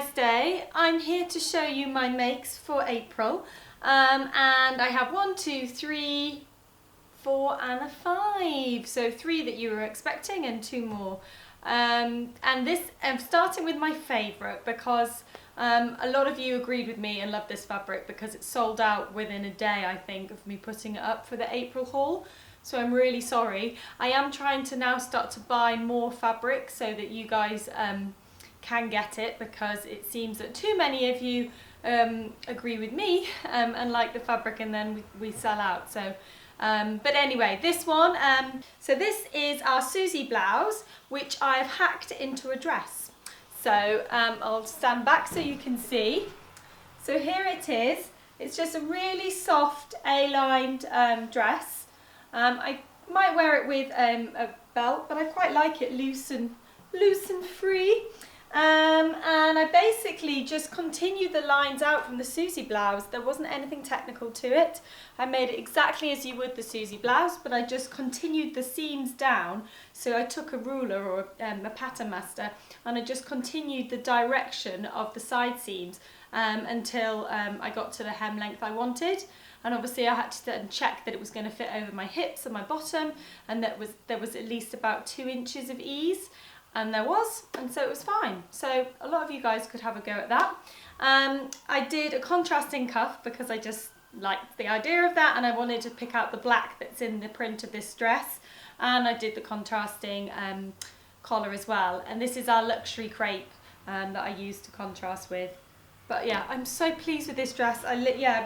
nice day. I'm here to show you my makes for April, and I have 1, 2, 3, 4 and a 5, so 3 that you were expecting and 2 more. And this, I'm starting with my favourite because a lot of you agreed with me and loved this fabric because it sold out within a day, I think, of me putting it up for the April haul. So I'm really sorry. I am trying to now start to buy more fabric so that you guys can get it, because it seems that too many of you agree with me and like the fabric, and then we sell out. So but anyway, this one, so this is our Suzy blouse, which I've hacked into a dress. So I'll stand back so you can see. So here it is. It's just a really soft A-lined dress. I might wear it with a belt, but I quite like it loose and free. And I basically just continued the lines out from the Suzy blouse. There wasn't anything technical to it. I made it exactly as you would the Suzy blouse, but I just continued the seams down. So I took a ruler or a pattern master, and I just continued the direction of the side seams until I got to the hem length I wanted. And obviously I had to then check that it was going to fit over my hips and my bottom, and that there was at least about 2 inches of ease. And there was, and so it was fine. So a lot of you guys could have a go at that. I did a contrasting cuff because I just liked the idea of that, and I wanted to pick out the black that's in the print of this dress. And I did the contrasting collar as well. And this is our luxury crepe that I used to contrast with. But yeah, I'm so pleased with this dress. I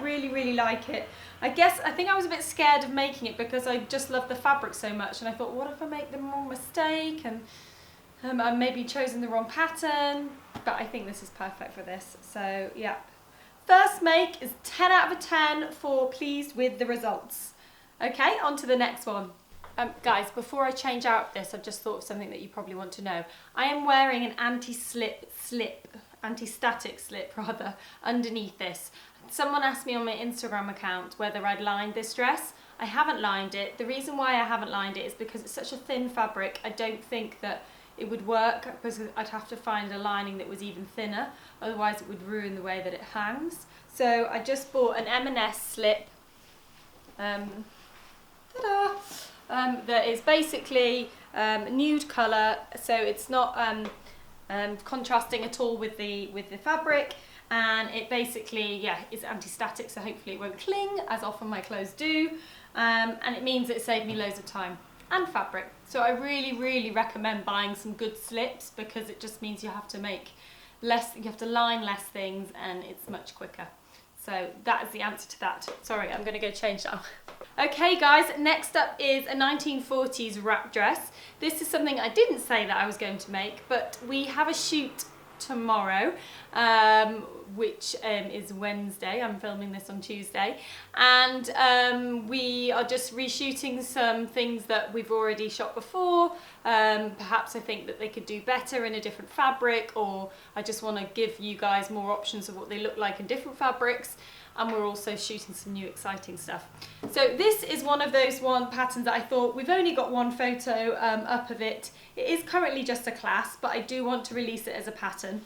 really like it. I think I was a bit scared of making it because I just love the fabric so much, and I thought, what if I make the wrong mistake and I maybe chosen the wrong pattern, but I think this is perfect for this. So yeah, first make is 10 out of 10 for pleased with the results. Okay, on to the next one. Guys, before I change out this, I've just thought of something that you probably want to know. I am wearing an anti-static slip rather, underneath this. Someone asked me on my Instagram account whether I'd lined this dress. I haven't lined it. The reason why I haven't lined it is because it's such a thin fabric. I don't think that it would work, because I'd have to find a lining that was even thinner, otherwise it would ruin the way that it hangs. So I just bought an M&S slip that is basically nude colour, so it's not contrasting at all with the fabric, and it basically is anti-static, so hopefully it won't cling as often my clothes do, and it means it saved me loads of time and fabric. So I really recommend buying some good slips, because it just means you have to make less, you have to line less things, and it's much quicker. So that is the answer to that. Sorry, I'm gonna go change now. Okay guys, next up is a 1940s wrap dress. This is something I didn't say that I was going to make, but we have a shoot tomorrow, which is Wednesday. I'm filming this on Tuesday, and we are just reshooting some things that we've already shot before. Perhaps I think that they could do better in a different fabric, or I just want to give you guys more options of what they look like in different fabrics. And we're also shooting some new exciting stuff. So this is one of those patterns that I thought, we've only got one photo up of it. It is currently just a class, but I do want to release it as a pattern.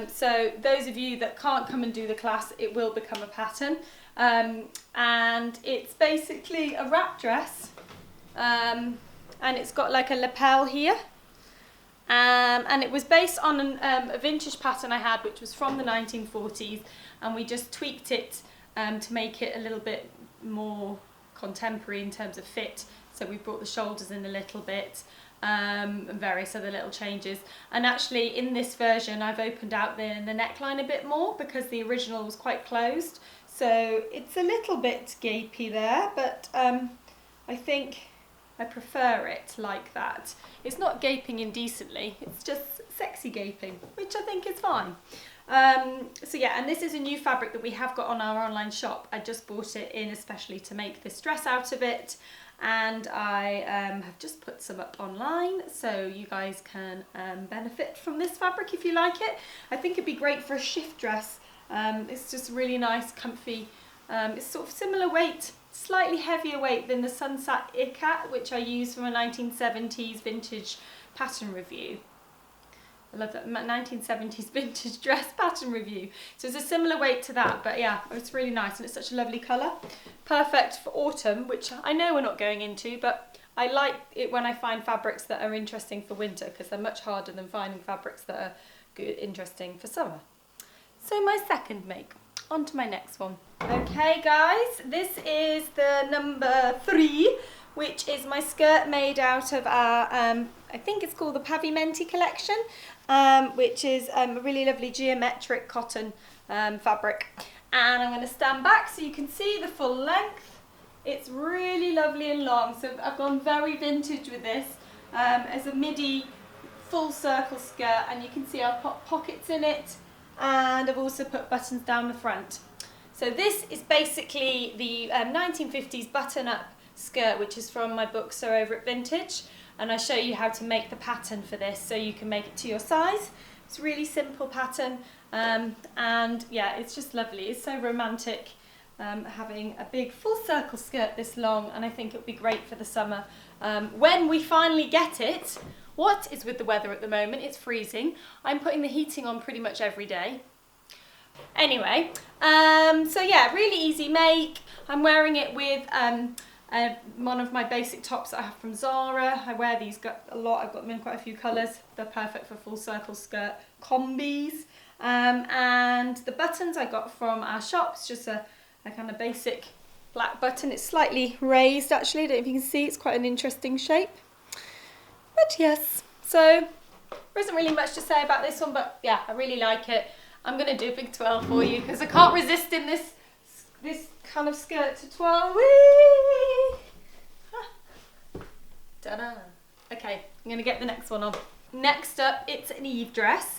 So those of you that can't come and do the class, it will become a pattern. And it's basically a wrap dress. And it's got like a lapel here. And it was based on a vintage pattern I had, which was from the 1940s, and we just tweaked it to make it a little bit more contemporary in terms of fit. So we brought the shoulders in a little bit, and various other little changes. And actually in this version I've opened out the neckline a bit more, because the original was quite closed. So it's a little bit gapey there, but I think I prefer it like that. It's not gaping indecently, it's just sexy gaping, which I think is fine. So yeah, and this is a new fabric that we have got on our online shop. I just bought it in especially to make this dress out of it, and I have just put some up online so you guys can benefit from this fabric if you like it. I think it'd be great for a shift dress. It's just really nice, comfy. It's sort of similar weight, slightly heavier weight than the Sunset Ikat, which I use from a 1970s vintage pattern review. I love that 1970s vintage dress pattern review. So it's a similar weight to that, but yeah, it's really nice and it's such a lovely colour. Perfect for autumn, which I know we're not going into, but I like it when I find fabrics that are interesting for winter because they're much harder than finding fabrics that are good, interesting for summer. So my second make. On to my next one. Okay guys, this is the number 3, which is my skirt made out of our, I think it's called the Pavimenti collection, which is a really lovely geometric cotton fabric. And I'm going to stand back so you can see the full length. It's really lovely and long, so I've gone very vintage with this as a midi full circle skirt, and you can see I've put pockets in it, and I've also put buttons down the front. So this is basically the 1950s button-up skirt, which is from my book So Over It Vintage, and I show you how to make the pattern for this so you can make it to your size. It's a really simple pattern, and yeah, it's just lovely. It's so romantic having a big full circle skirt this long, and I think it would be great for the summer. When we finally get it, what is with the weather at the moment? It's freezing. I'm putting the heating on pretty much every day. Anyway, so yeah, really easy make. I'm wearing it with one of my basic tops that I have from Zara. I wear these a lot. I've got them in quite a few colours. They're perfect for full circle skirt combis. And the buttons I got from our shop. It's just a kind of basic black button. It's slightly raised actually. I don't know if you can see. It's quite an interesting shape. But yes, so there isn't really much to say about this one, but yeah, I really like it. I'm going to do a big 12 for you because I can't resist in this kind of skirt to 12. Whee! Ta-da! Okay, I'm going to get the next one on. Next up, it's an Eve dress.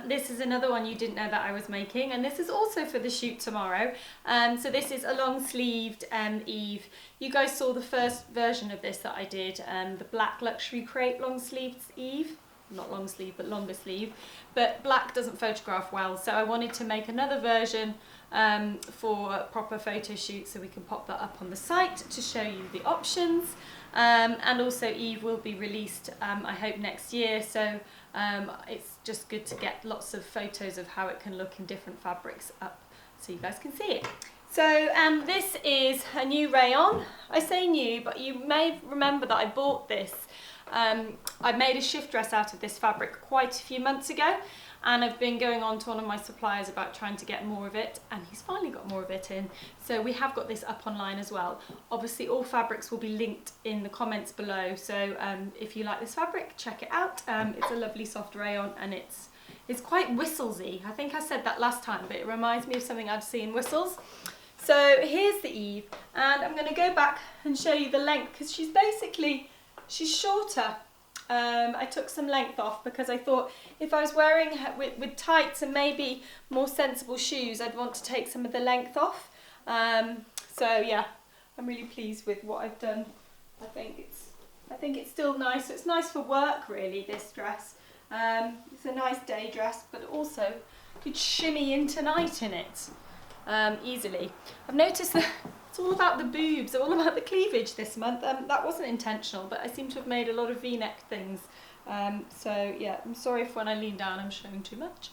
This is another one you didn't know that I was making, and this is also for the shoot tomorrow. So this is a long-sleeved Eve. You guys saw the first version of this that I did, the black luxury crepe long-sleeved Eve. Not long sleeve, but longer sleeve. But black doesn't photograph well, so I wanted to make another version for a proper photo shoot, so we can pop that up on the site to show you the options. And also Eve will be released, I hope, next year, so it's just good to get lots of photos of how it can look in different fabrics up so you guys can see it. So this is a new rayon. I say new, but you may remember that I bought this. I made a shift dress out of this fabric quite a few months ago, and I've been going on to one of my suppliers about trying to get more of it, and he's finally got more of it in. So we have got this up online as well. Obviously all fabrics will be linked in the comments below, so if you like this fabric, check it out. It's a lovely soft rayon, and it's quite Whistlesy. I think I said that last time, but it reminds me of something I'd seen in Whistles. So here's the Eve, and I'm going to go back and show you the length because she's shorter. I took some length off because I thought if I was wearing her with tights and maybe more sensible shoes, I'd want to take some of the length off. So yeah, I'm really pleased with what I've done. I think it's still nice. So it's nice for work really, this dress. It's a nice day dress, but also could shimmy into night in it easily. I've noticed that it's all about the boobs, all about the cleavage this month. That wasn't intentional, but I seem to have made a lot of V-neck things. So yeah, I'm sorry if when I lean down I'm showing too much.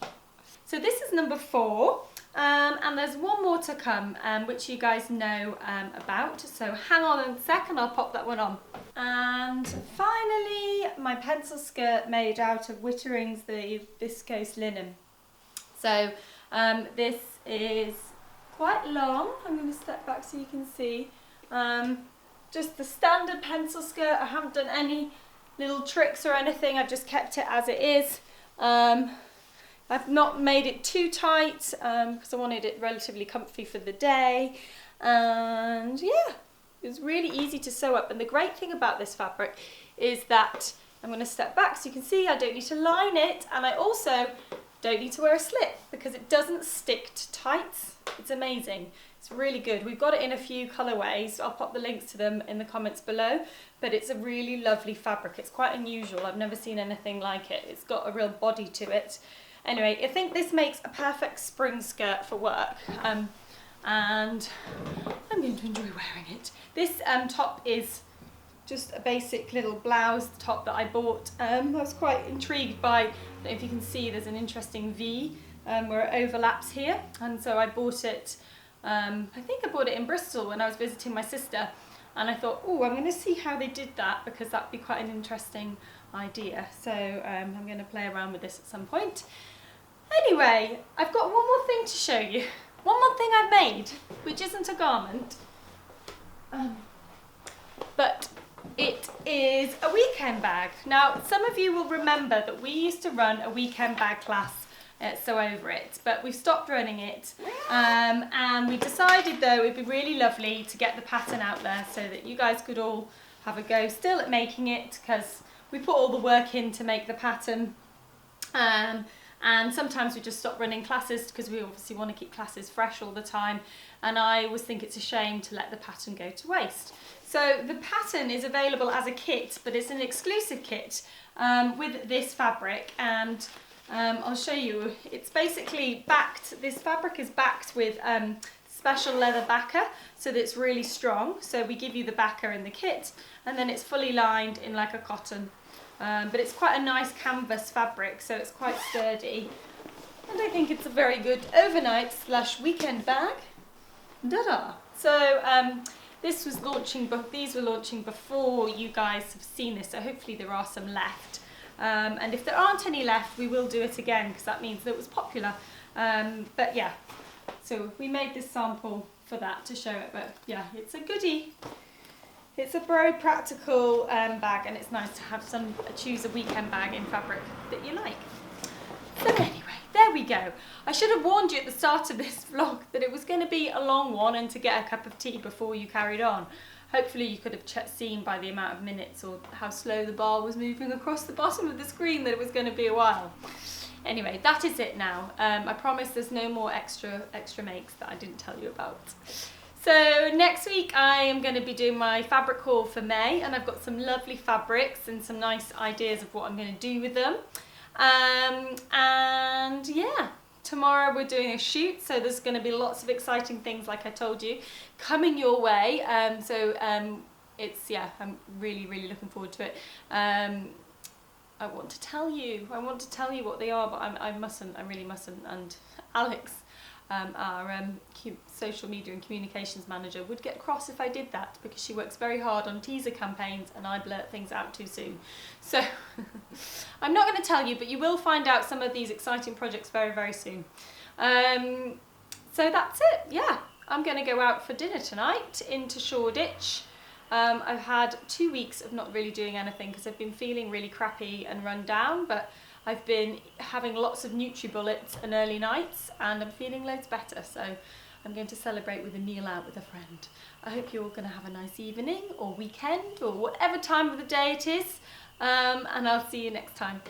So this is number 4, and there's one more to come, which you guys know about. So hang on a second, I'll pop that one on. And finally, my pencil skirt made out of Wittering's the viscose linen. So this is quite long. I'm going to step back so you can see. Just the standard pencil skirt. I haven't done any little tricks or anything. I've just kept it as it is. I've not made it too tight because I wanted it relatively comfy for the day. And yeah, it's really easy to sew up. And the great thing about this fabric is that I'm going to step back so you can see I don't need to line it, and I also don't need to wear a slip because it doesn't stick to tights. It's amazing. It's really good. We've got it in a few colourways. I'll pop the links to them in the comments below, but it's a really lovely fabric. It's quite unusual. I've never seen anything like it. It's got a real body to it. Anyway, I think this makes a perfect spring skirt for work, and I'm going to enjoy wearing it. This top is just a basic little blouse top that I bought. I was quite intrigued by, I don't know if you can see, there's an interesting V where it overlaps here, and so I bought it, I think I bought it in Bristol when I was visiting my sister, and I thought, oh, I'm going to see how they did that, because that'd be quite an interesting idea. So I'm going to play around with this at some point. Anyway, I've got one more thing to show you. One more thing I've made, which isn't a garment, but it is a weekend bag. Now, some of you will remember that we used to run a weekend bag class at So Over It, but we've stopped running it, and we decided though it'd be really lovely to get the pattern out there so that you guys could all have a go still at making it, because we put all the work in to make the pattern, and sometimes we just stop running classes because we obviously want to keep classes fresh all the time, and I always think it's a shame to let the pattern go to waste. So the pattern is available as a kit, but it's an exclusive kit with this fabric, and I'll show you. It's basically backed, this fabric is backed with special leather backer, so that it's really strong. So we give you the backer in the kit, and then it's fully lined in like a cotton. But it's quite a nice canvas fabric, so it's quite sturdy. And I think it's a very good overnight / weekend bag. Ta-da! So this was launching, these were launching before you guys have seen this, so hopefully there are some left. And if there aren't any left, we will do it again, because that means that it was popular. But yeah, so we made this sample for that to show it, but yeah, it's a goodie. It's a very practical bag, and it's nice to have choose a weekend bag in fabric that you like. So anyway, there we go. I should have warned you at the start of this vlog that it was going to be a long one and to get a cup of tea before you carried on. Hopefully you could have seen by the amount of minutes or how slow the bar was moving across the bottom of the screen that it was going to be a while. Anyway, that is it now. I promise there's no more extra makes that I didn't tell you about. So next week I am going to be doing my fabric haul for May, and I've got some lovely fabrics and some nice ideas of what I'm going to do with them. And yeah, tomorrow we're doing a shoot, so there's going to be lots of exciting things, like I told you, coming your way. It's, yeah, I'm really looking forward to it. I want to tell you what they are, but I really mustn't. And Alex, our social media and communications manager, would get cross if I did that, because she works very hard on teaser campaigns and I blurt things out too soon. So I'm not going to tell you, but you will find out some of these exciting projects very soon. So that's it. Yeah, I'm going to go out for dinner tonight into Shoreditch. I've had 2 weeks of not really doing anything because I've been feeling really crappy and run down, but I've been having lots of NutriBullets and early nights, and I'm feeling loads better, so I'm going to celebrate with a meal out with a friend. I hope you're all going to have a nice evening or weekend or whatever time of the day it is, and I'll see you next time.